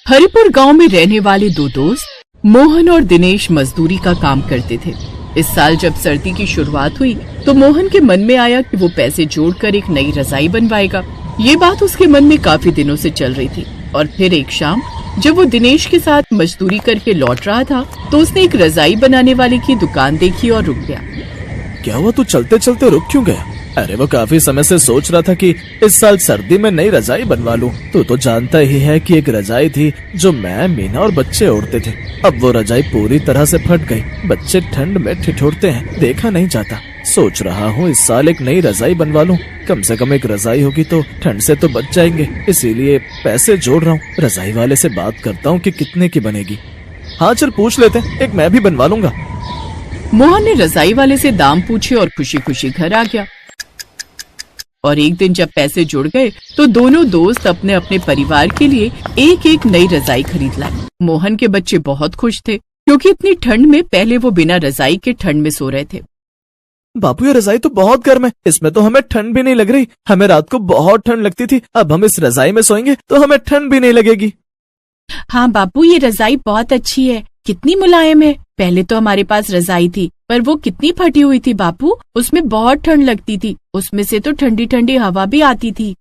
हरिपुर गांव में रहने वाले दो दोस्त मोहन और दिनेश मजदूरी का काम करते थे। इस साल जब सर्दी की शुरुआत हुई तो मोहन के मन में आया कि वो पैसे जोड़कर एक नई रजाई बनवाएगा। ये बात उसके मन में काफी दिनों से चल रही थी और फिर एक शाम जब वो दिनेश के साथ मजदूरी करके लौट रहा था तो उसने एक रजाई बनाने वाले की दुकान देखी और रुक गया। क्या हुआ, तू चलते चलते रुक क्यों गया? अरे वो काफी समय से सोच रहा था कि इस साल सर्दी में नई रजाई बनवा लूं। तू तो जानता ही है कि एक रजाई थी जो मैं, मीना और बच्चे ओढ़ते थे। अब वो रजाई पूरी तरह से फट गई। बच्चे ठंड में ठिठुरते हैं, देखा नहीं जाता। सोच रहा हूँ इस साल एक नई रजाई बनवा लूं। कम से कम एक रजाई होगी तो ठंड से तो बच जाएंगे। इसीलिए पैसे जोड़ रहा हूँ। रजाई वाले से बात करता हूँ कि कितने की बनेगी। हाँ चल पूछ लेते हैं, एक मैं भी बनवा लूंगा। मोहन ने रजाई वाले से दाम पूछे और खुशी खुशी घर आ गया। और एक दिन जब पैसे जुड़ गए तो दोनों दोस्त अपने अपने परिवार के लिए एक एक नई रजाई खरीद लाए। मोहन के बच्चे बहुत खुश थे क्योंकि इतनी ठंड में पहले वो बिना रजाई के ठंड में सो रहे थे। बापू ये रजाई तो बहुत गर्म है, इसमें तो हमें ठंड भी नहीं लग रही। हमें रात को बहुत ठंड लगती थी, अब हम इस रजाई में सोएंगे तो हमें ठंड भी नहीं लगेगी। हाँ बापू, ये रजाई बहुत अच्छी है, कितनी मुलायम है। पहले तो हमारे पास रजाई थी पर वो कितनी फटी हुई थी बापू, उसमें बहुत ठंड लगती थी। उसमें से तो ठंडी ठंडी हवा भी आती थी।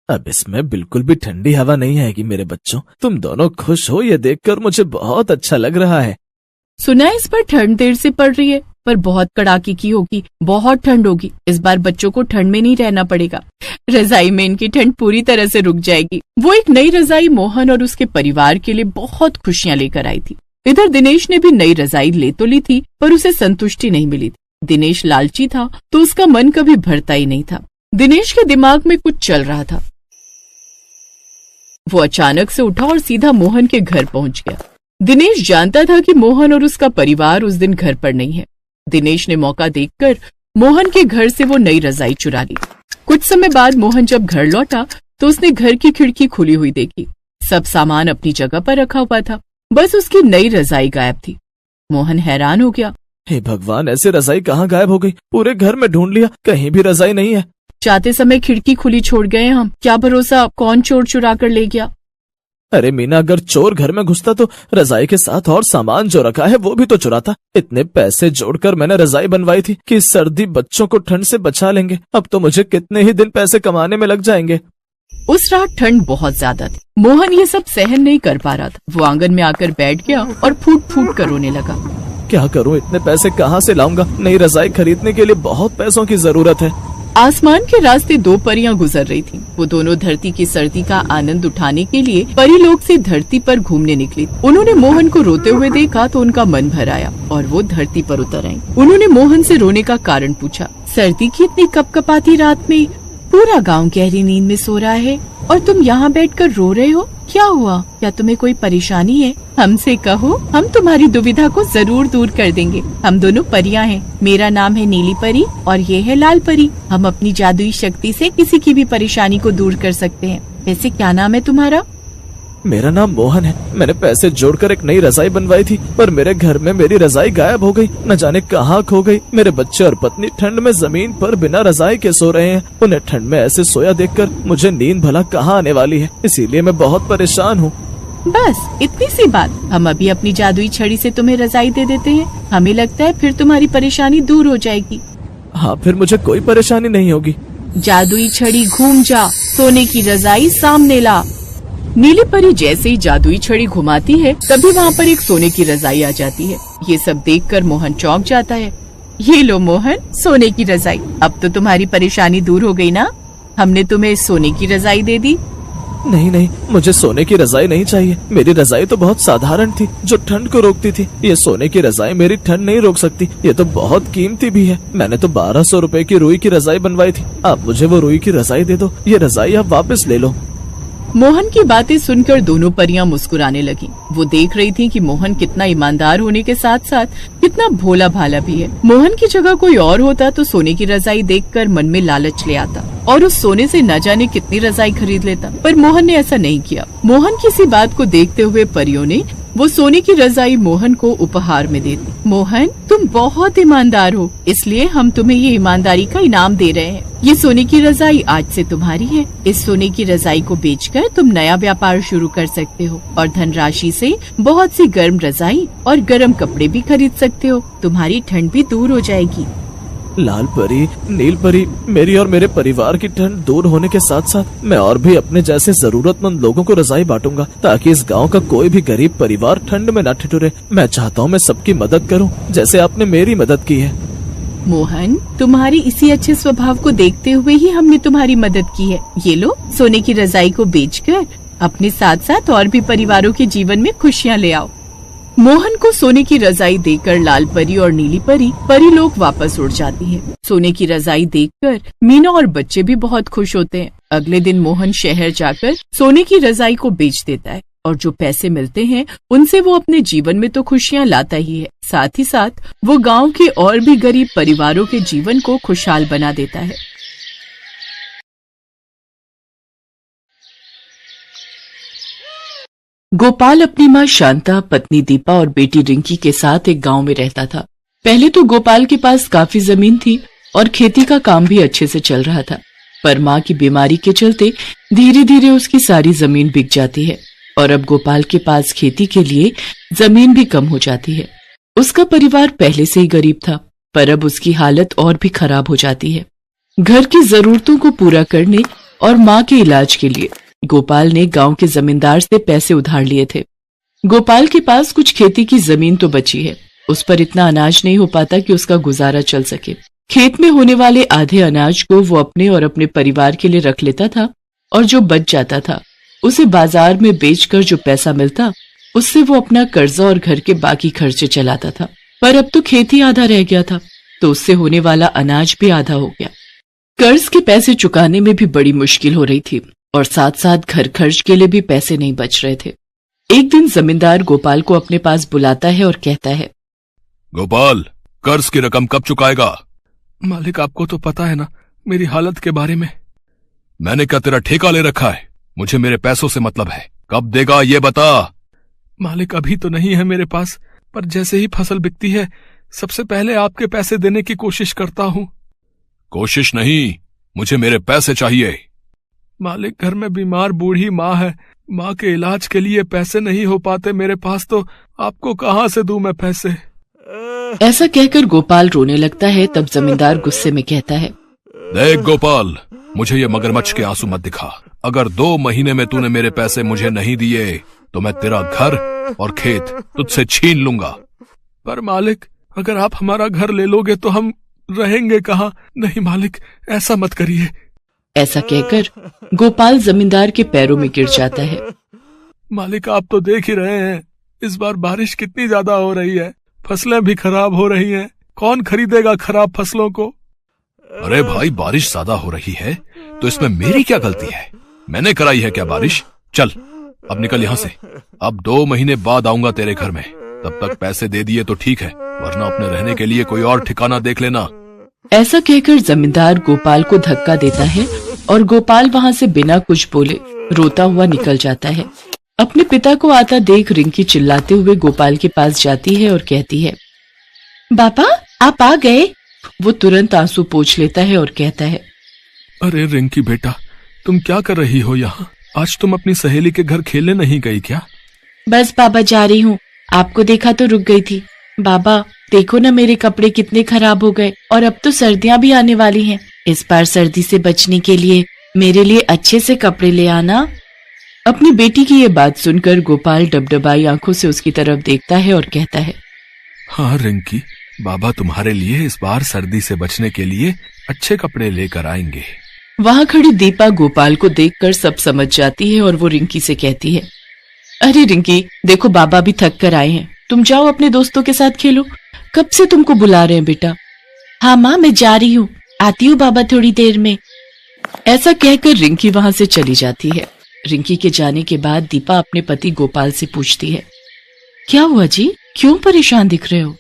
अब इसमें बिल्कुल भी ठंडी हवा नहीं आएगी मेरे बच्चों। तुम दोनों खुश हो ये देखकर मुझे बहुत अच्छा लग रहा है। सुना है इस पर ठंड देर से पड़ रही है पर बहुत कड़ाके की होगी, बहुत ठंड होगी। इस बार बच्चों को ठंड में नहीं रहना पड़ेगा, रजाई में इनकी ठंड पूरी तरह से रुक जाएगी। वो एक नई रजाई मोहन और उसके परिवार के लिए बहुत खुशियां लेकर आई थी। इधर दिनेश ने भी नई रजाई ले तो ली थी पर उसे संतुष्टि नहीं मिली थी। दिनेश लालची था तो उसका मन कभी भरता ही नहीं था। दिनेश के दिमाग में कुछ चल रहा था। वो अचानक से उठा और सीधा मोहन के घर पहुंच गया। दिनेश जानता था कि मोहन और उसका परिवार उस दिन घर पर नहीं है। दिनेश ने मौका देखकर मोहन के घर से वो नई रजाई चुरा ली। कुछ समय बाद मोहन जब घर लौटा तो उसने घर की खिड़की खुली हुई देखी। सब सामान अपनी जगह पर रखा हुआ था, बस उसकी नई रजाई गायब थी। मोहन हैरान हो गया। हे भगवान, ऐसे रजाई कहाँ गायब हो गई? पूरे घर में ढूंढ लिया, कहीं भी रजाई नहीं है। जाते समय खिड़की खुली छोड़ गए हम, क्या भरोसा कौन चोर चुरा कर ले गया। अरे मीना, अगर चोर घर में घुसता तो रजाई के साथ और सामान जो रखा है वो भी तो चुराता। इतने पैसे जोड़कर मैंने रजाई बनवाई थी कि सर्दी बच्चों को ठंड से बचा लेंगे। अब तो मुझे कितने ही दिन पैसे कमाने में लग जाएंगे। उस रात ठंड बहुत ज्यादा थी। मोहन ये सब सहन नहीं कर पा रहा था। वो आंगन में आकर बैठ गया और फूट फूट कर रोने लगा। क्या करूं, इतने पैसे कहां से लाऊंगा? नई रजाई खरीदने के लिए बहुत पैसों की जरूरत है। आसमान के रास्ते दो परियां गुजर रही थीं। वो दोनों धरती की सर्दी का आनंद उठाने के लिए परीलोक से धरती पर घूमने निकली। उन्होंने मोहन को रोते हुए देखा तो उनका मन भर आया और वो धरती पर उतर आई। उन्होंने मोहन से रोने का कारण पूछा। सर्दी की इतनी कपकपाती रात में पूरा गांव गहरी नींद में सो रहा है और तुम यहाँ बैठकर रो रहे हो, क्या हुआ? क्या तुम्हें कोई परेशानी है? हमसे कहो, हम तुम्हारी दुविधा को जरूर दूर कर देंगे। हम दोनों परियां हैं। मेरा नाम है नीली परी और ये है लाल परी। हम अपनी जादुई शक्ति से किसी की भी परेशानी को दूर कर सकते हैं। वैसे क्या नाम है तुम्हारा? मेरा नाम मोहन है। मैंने पैसे जोड़कर एक नई रजाई बनवाई थी पर मेरे घर में मेरी रजाई गायब हो गई। न जाने कहाँ खो गई। मेरे बच्चे और पत्नी ठंड में जमीन पर बिना रजाई के सो रहे हैं। उन्हें ठंड में ऐसे सोया देखकर मुझे नींद भला कहाँ आने वाली है। इसीलिए मैं बहुत परेशान हूँ। बस इतनी सी बात। हम अभी अपनी जादुई छड़ी से तुम्हें रजाई दे देते हैं। हमें लगता है फिर तुम्हारी परेशानी दूर हो जाएगी। हाँ, फिर मुझे कोई परेशानी नहीं होगी। जादुई छड़ी घूम जा, सोने की रजाई सामने ला। नीली परी जैसे ही जादुई छड़ी घुमाती है तभी वहाँ पर एक सोने की रजाई आ जाती है। ये सब देखकर मोहन चौंक जाता है। ये लो मोहन, सोने की रजाई। अब तो तुम्हारी परेशानी दूर हो गई ना? हमने तुम्हें सोने की रजाई दे दी। नहीं नहीं, मुझे सोने की रजाई नहीं चाहिए। मेरी रजाई तो बहुत साधारण थी जो ठंड को रोकती थी। ये सोने की रजाई मेरी ठंड नहीं रोक सकती। ये तो बहुत कीमती भी है। मैंने तो 1200 रुपए की रुई की रजाई बनवाई थी। आप मुझे वो रुई की रजाई दे दो। ये रजाई आप वापस ले लो। मोहन की बातें सुनकर दोनों परियां मुस्कुराने लगीं। वो देख रही थीं कि मोहन कितना ईमानदार होने के साथ साथ कितना भोला भाला भी है। मोहन की जगह कोई और होता तो सोने की रजाई देखकर मन में लालच ले आता और उस सोने से न जाने कितनी रजाई खरीद लेता, पर मोहन ने ऐसा नहीं किया। मोहन की इसी बात को देखते हुए परियों ने वो सोने की रजाई मोहन को उपहार में देती। मोहन, तुम बहुत ईमानदार हो, इसलिए हम तुम्हें ये ईमानदारी का इनाम दे रहे हैं। ये सोने की रजाई आज से तुम्हारी है। इस सोने की रजाई को बेचकर तुम नया व्यापार शुरू कर सकते हो और धनराशि से बहुत सी गर्म रजाई और गर्म कपड़े भी खरीद सकते हो। तुम्हारी ठंड भी दूर हो जाएगी। लाल परी, नील परी, मेरी और मेरे परिवार की ठंड दूर होने के साथ साथ मैं और भी अपने जैसे जरूरतमंद लोगों को रजाई बांटूंगा, ताकि इस गांव का कोई भी गरीब परिवार ठंड में न ठिठुरे। मैं चाहता हूँ मैं सबकी मदद करूँ, जैसे आपने मेरी मदद की है। मोहन, तुम्हारी इसी अच्छे स्वभाव को देखते हुए ही हमने तुम्हारी मदद की है। ये लो, सोने की रजाई को बेचकर अपने साथ साथ और भी परिवारों के जीवन में खुशियाँ ले आओ। मोहन को सोने की रजाई देकर लाल परी और नीली परी परीलोक वापस उड़ जाती हैं। सोने की रजाई देखकर मीना और बच्चे भी बहुत खुश होते हैं। अगले दिन मोहन शहर जाकर सोने की रजाई को बेच देता है और जो पैसे मिलते हैं उनसे वो अपने जीवन में तो खुशियाँ लाता ही है, साथ ही साथ वो गांव के और भी गरीब परिवारों के जीवन को खुशहाल बना देता है। गोपाल अपनी माँ शांता, पत्नी दीपा और बेटी रिंकी के साथ एक गांव में रहता था। पहले तो गोपाल के पास काफी जमीन थी और खेती का काम भी अच्छे से चल रहा था, पर माँ की बीमारी के चलते धीरे धीरे उसकी सारी जमीन बिक जाती है और अब गोपाल के पास खेती के लिए जमीन भी कम हो जाती है। उसका परिवार पहले से ही गरीब था, पर अब उसकी हालत और भी खराब हो जाती है। घर की जरूरतों को पूरा करने और माँ के इलाज के लिए गोपाल ने गांव के जमींदार से पैसे उधार लिए थे। गोपाल के पास कुछ खेती की जमीन तो बची है, उस पर इतना अनाज नहीं हो पाता कि उसका गुजारा चल सके। खेत में होने वाले आधे अनाज को वो अपने और अपने परिवार के लिए रख लेता था और जो बच जाता था उसे बाजार में बेचकर जो पैसा मिलता उससे वो अपना कर्जा और घर के बाकी खर्चे चलाता था। पर अब तो खेती आधा रह गया था, तो उससे होने वाला अनाज भी आधा हो गया। कर्ज के पैसे चुकाने में भी बड़ी मुश्किल हो रही थी और साथ साथ घर खर्च के लिए भी पैसे नहीं बच रहे थे। एक दिन जमींदार गोपाल को अपने पास बुलाता है और कहता है, गोपाल, कर्ज की रकम कब चुकाएगा? मालिक, आपको तो पता है ना मेरी हालत के बारे में। मैंने क्या तेरा ठेका ले रखा है? मुझे मेरे पैसों से मतलब है। कब देगा ये बता। मालिक, अभी तो नहीं है मेरे पास, पर जैसे ही फसल बिकती है सबसे पहले आपके पैसे देने की कोशिश करता हूँ। कोशिश नहीं, मुझे मेरे पैसे चाहिए। मालिक, घर में बीमार बूढ़ी माँ है, माँ के इलाज के लिए पैसे नहीं हो पाते मेरे पास, तो आपको कहाँ से दूं मैं पैसे? ऐसा कहकर गोपाल रोने लगता है। तब जमींदार गुस्से में कहता है, देख गोपाल, मुझे ये मगरमच्छ के आंसू मत दिखा। अगर 2 महीने में तूने मेरे पैसे मुझे नहीं दिए तो मैं तेरा घर और खेत तुझसे छीन लूंगा। पर मालिक, अगर आप हमारा घर ले लोगे तो हम रहेंगे कहाँ? नहीं मालिक, ऐसा मत करिए। ऐसा कहकर गोपाल जमींदार के पैरों में गिर जाता है। मालिक, आप तो देख ही रहे हैं इस बार बारिश कितनी ज्यादा हो रही है, फसलें भी खराब हो रही हैं। कौन खरीदेगा खराब फसलों को? अरे भाई, बारिश ज्यादा हो रही है तो इसमें मेरी क्या गलती है? मैंने कराई है क्या बारिश? चल अब निकल यहाँ से। अब 2 महीने बाद आऊंगा तेरे घर में, तब तक पैसे दे दिए तो ठीक है, वरना अपने रहने के लिए कोई और ठिकाना देख लेना। ऐसा कहकर जमींदार गोपाल को धक्का देता है और गोपाल वहाँ से बिना कुछ बोले रोता हुआ निकल जाता है। अपने पिता को आता देख रिंकी चिल्लाते हुए गोपाल के पास जाती है और कहती है, पापा, आप आ गए। वो तुरंत आंसू पोंछ लेता है और कहता है, अरे रिंकी बेटा, तुम क्या कर रही हो यहाँ? आज तुम अपनी सहेली के घर खेलने नहीं गई क्या? बस बाबा, जा रही हूँ। आपको देखा तो रुक गई थी। बाबा, देखो ना मेरे कपड़े कितने खराब हो गए और अब तो सर्दियाँ भी आने वाली हैं। इस बार सर्दी से बचने के लिए मेरे लिए अच्छे से कपड़े ले आना। अपनी बेटी की ये बात सुनकर गोपाल डबडबाई आंखों से उसकी तरफ देखता है और कहता है, हाँ रिंकी, बाबा तुम्हारे लिए इस बार सर्दी से बचने के लिए अच्छे कपड़े लेकर आएंगे। वहाँ खड़ी दीपा गोपाल को देखकर सब समझ जाती है और वो रिंकी से कहती है, अरे रिंकी, देखो बाबा भी थक कर आए हैं, तुम जाओ अपने दोस्तों के साथ खेलो। कब से तुमको बुला रहे हैं बेटा। हाँ माँ, मैं जा रही हूँ, आती हूँ बाबा थोड़ी देर में। ऐसा कहकर रिंकी वहाँ से चली जाती है। रिंकी के जाने के बाद दीपा अपने पति गोपाल से पूछती है, क्या हुआ जी, क्यों परेशान दिख रहे हो?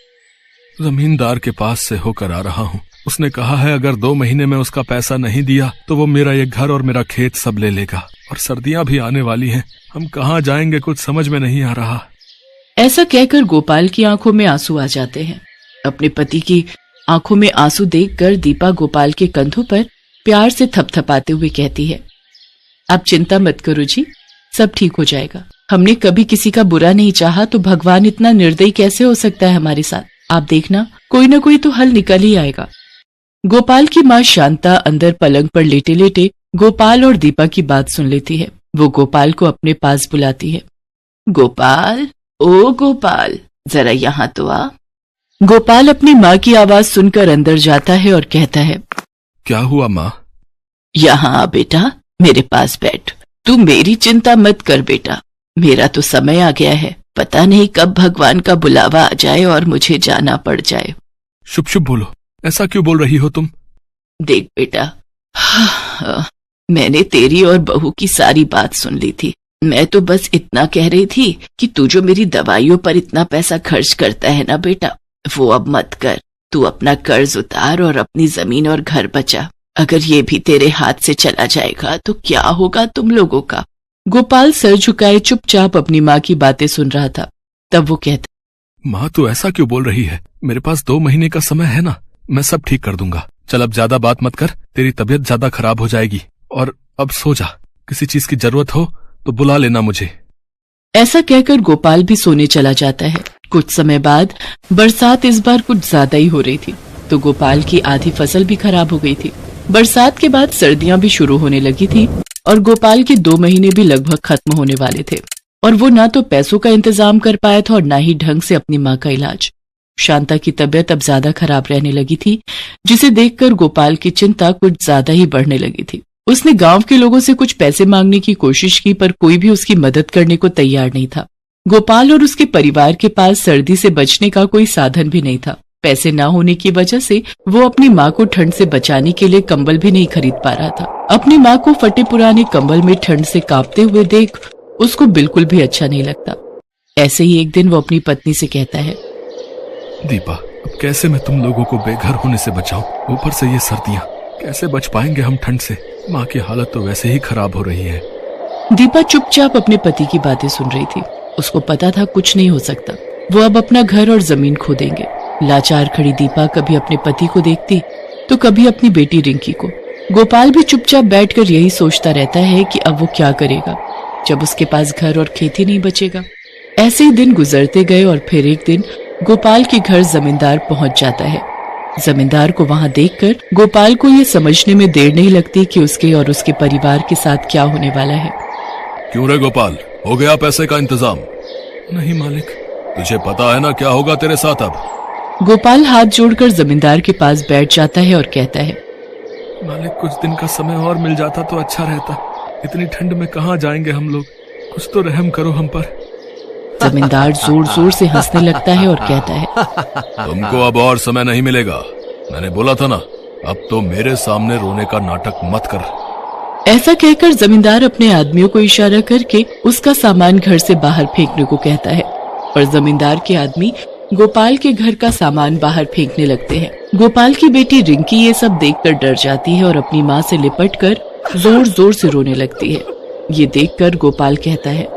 जमींदार के पास से होकर आ रहा हूँ। उसने कहा है अगर 2 महीने में उसका पैसा नहीं दिया तो वो मेरा ये घर और मेरा खेत सब ले लेगा, और सर्दियाँ भी आने वाली हैं। हम कहाँ जाएंगे, कुछ समझ में नहीं आ रहा। ऐसा कहकर गोपाल की आंखों में आंसू आ जाते हैं। अपने पति की आंखों में आंसू देखकर दीपा गोपाल के कंधों पर प्यार से थपथपाते हुए कहती है, आप चिंता मत करो जी, सब ठीक हो जाएगा। हमने कभी किसी का बुरा नहीं चाहा, तो भगवान इतना निर्दयी कैसे हो सकता है हमारे साथ। आप देखना, कोई ना कोई तो हल निकल ही आएगा। गोपाल की माँ शांता अंदर पलंग पर लेटे लेटे गोपाल और दीपा की बात सुन लेती है। वो गोपाल को अपने पास बुलाती है। गोपाल, ओ गोपाल, जरा यहाँ तो आ। गोपाल अपनी माँ की आवाज सुनकर अंदर जाता है और कहता है, क्या हुआ माँ? यहाँ आ बेटा, मेरे पास बैठ। तू मेरी चिंता मत कर बेटा, मेरा तो समय आ गया है। पता नहीं कब भगवान का बुलावा आ जाए और मुझे जाना पड़ जाए। शुभ शुभ बोलो, ऐसा क्यों बोल रही हो तुम? देख बेटा, मैंने तेरी और बहू की सारी बात सुन ली थी। मैं तो बस इतना कह रही थी कि तू जो मेरी दवाइयों पर इतना पैसा खर्च करता है ना बेटा, वो अब मत कर। तू अपना कर्ज उतार और अपनी जमीन और घर बचा। अगर ये भी तेरे हाथ से चला जाएगा तो क्या होगा तुम लोगों का। गोपाल सर झुकाए चुपचाप अपनी माँ की बातें सुन रहा था। तब वो कहता, माँ तू ऐसा क्यों बोल रही है? मेरे पास 2 महीने का समय है ना, मैं सब ठीक कर दूंगा। चल अब ज्यादा बात मत कर, तेरी तबीयत ज्यादा खराब हो जाएगी। और अब सो जा, किसी चीज की जरूरत हो तो बुला लेना मुझे। ऐसा कहकर गोपाल भी सोने चला जाता है। कुछ समय बाद बरसात इस बार कुछ ज्यादा ही हो रही थी, तो गोपाल की आधी फसल भी खराब हो गई थी। बरसात के बाद सर्दियां भी शुरू होने लगी थी और गोपाल के 2 महीने भी लगभग खत्म होने वाले थे और वो ना तो पैसों का इंतजाम कर पाया था और ना ही ढंग से अपनी माँ का इलाज। शांता की तबीयत अब ज्यादा खराब रहने लगी थी, जिसे देखकर गोपाल की चिंता कुछ ज्यादा ही बढ़ने लगी थी। उसने गांव के लोगों से कुछ पैसे मांगने की कोशिश की, पर कोई भी उसकी मदद करने को तैयार नहीं था। गोपाल और उसके परिवार के पास सर्दी से बचने का कोई साधन भी नहीं था। पैसे न होने की वजह से वो अपनी माँ को ठंड से बचाने के लिए कंबल भी नहीं खरीद पा रहा था। अपनी माँ को फटे पुराने कंबल में ठंड से कांपते हुए देख उसको बिल्कुल भी अच्छा नहीं लगता। ऐसे ही एक दिन वो अपनी पत्नी से कहता है, दीपा, अब कैसे मैं तुम लोगों को बेघर होने से बचाऊं? ऊपर से ये सर्दियां, कैसे बच पाएंगे हम ठंड से? माँ की हालत तो वैसे ही खराब हो रही है। दीपा चुपचाप अपने पति की बातें सुन रही थी। उसको पता था कुछ नहीं हो सकता, वो अब अपना घर और जमीन खो देंगे। लाचार खड़ी दीपा कभी अपने पति को देखती तो कभी अपनी बेटी रिंकी को। गोपाल भी चुपचाप बैठकर यही सोचता रहता है कि अब वो क्या करेगा जब उसके पास घर और खेती नहीं बचेगा। ऐसे ही दिन गुजरते गए और फिर एक दिन गोपाल के घर जमींदार पहुंच जाता है। जमींदार को वहां देखकर गोपाल को ये समझने में देर नहीं लगती कि उसके और उसके परिवार के साथ क्या होने वाला है। क्यों रे गोपाल, हो गया पैसे का इंतजाम? नहीं मालिक। तुझे पता है ना क्या होगा तेरे साथ अब? गोपाल हाथ जोड़कर जमींदार के पास बैठ जाता है और कहता है, मालिक, कुछ दिन का समय और मिल जाता तो अच्छा रहता। इतनी ठंड में कहाँ जाएंगे हम लोग, कुछ तो रहम करो हम पर। जमींदार जोर जोर से हंसने लगता है और कहता है, तुमको अब और समय नहीं मिलेगा। मैंने बोला था ना, अब तो मेरे सामने रोने का नाटक मत कर। ऐसा कहकर जमींदार अपने आदमियों को इशारा करके उसका सामान घर से बाहर फेंकने को कहता है और जमींदार के आदमी गोपाल के घर का सामान बाहर फेंकने लगते हैं। गोपाल की बेटी रिंकी ये सब देखकर डर जाती है और अपनी माँ से लिपटकर जोर जोर से रोने लगती है। ये देखकर गोपाल कहता है,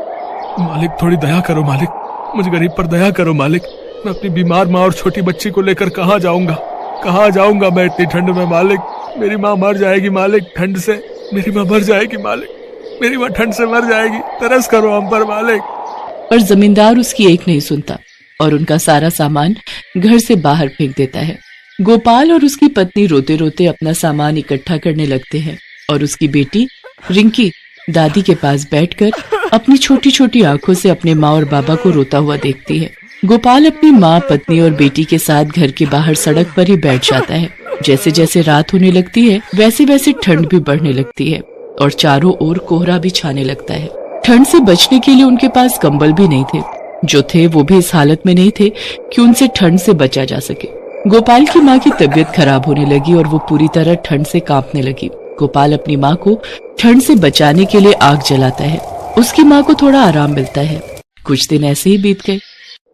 मालिक, थोड़ी दया करो मालिक, मुझ गरीब पर दया करो मालिक। मैं अपनी बीमार माँ और छोटी बच्ची को लेकर कहाँ जाऊंगा मैं इतनी ठंड में मालिक। मेरी माँ मर जाएगी मालिक ठंड से, मेरी माँ मर जाएगी मालिक, मेरी माँ ठंड से मर जाएगी, तरस करो हम पर मालिक। पर जमींदार उसकी एक नहीं सुनता और उनका सारा सामान घर से बाहर फेंक देता है। गोपाल और उसकी पत्नी रोते रोते अपना सामान इकट्ठा करने लगते हैं और उसकी बेटी रिंकी दादी के पास बैठकर अपनी छोटी छोटी आंखों से अपने माँ और बाबा को रोता हुआ देखती है। गोपाल अपनी माँ, पत्नी और बेटी के साथ घर के बाहर सड़क पर ही बैठ जाता है। जैसे जैसे रात होने लगती है वैसे वैसे ठंड भी बढ़ने लगती है और चारों ओर कोहरा भी छाने लगता है। ठंड से बचने के लिए उनके पास कंबल भी नहीं थे, जो थे वो भी इस हालत में नहीं थे कि उनसे ठंड से बचा जा सके। गोपाल की माँ की तबीयत खराब होने लगी और वो पूरी तरह ठंड से कांपने लगी। गोपाल अपनी माँ को ठंड से बचाने के लिए आग जलाता है। उसकी माँ को थोड़ा आराम मिलता है। कुछ दिन ऐसे ही बीत गए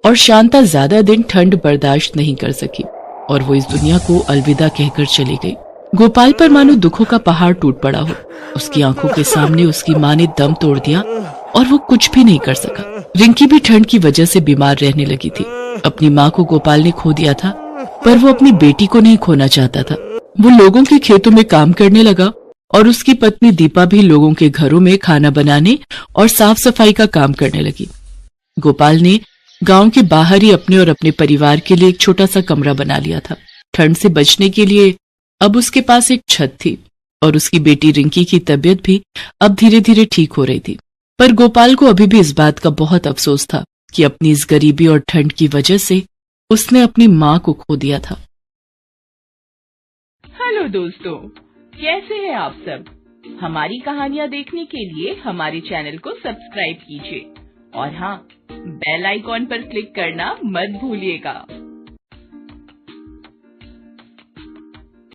और शांता ज्यादा दिन ठंड बर्दाश्त नहीं कर सकी और वो इस दुनिया को अलविदा कहकर चली गई। गोपाल पर मानो दुखों का पहाड़ टूट पड़ा हो। उसकी आंखों के सामने उसकी माँ ने दम तोड़ दिया और वो कुछ भी नहीं कर सका। रिंकी भी ठंड की वजह से बीमार रहने लगी थी। अपनी माँ को गोपाल ने खो दिया था, पर वो अपनी बेटी को नहीं खोना चाहता था। वो लोगों के खेतों में काम करने लगा और उसकी पत्नी दीपा भी लोगों के घरों में खाना बनाने और साफ सफाई का काम करने लगी। गोपाल ने गांव के बाहर ही अपने और अपने परिवार के लिए एक छोटा सा कमरा बना लिया था। ठंड से बचने के लिए अब उसके पास एक छत थी और उसकी बेटी रिंकी की तबीयत भी अब धीरे धीरे ठीक हो रही थी। पर गोपाल को अभी भी इस बात का बहुत अफसोस था कि अपनी इस गरीबी और ठंड की वजह से उसने अपनी माँ को खो दिया था। हेलो दोस्तों, कैसे हैं आप सब? हमारी कहानियाँ देखने के लिए हमारे चैनल को सब्सक्राइब कीजिए और हाँ, बेल आइकॉन पर क्लिक करना मत भूलिएगा।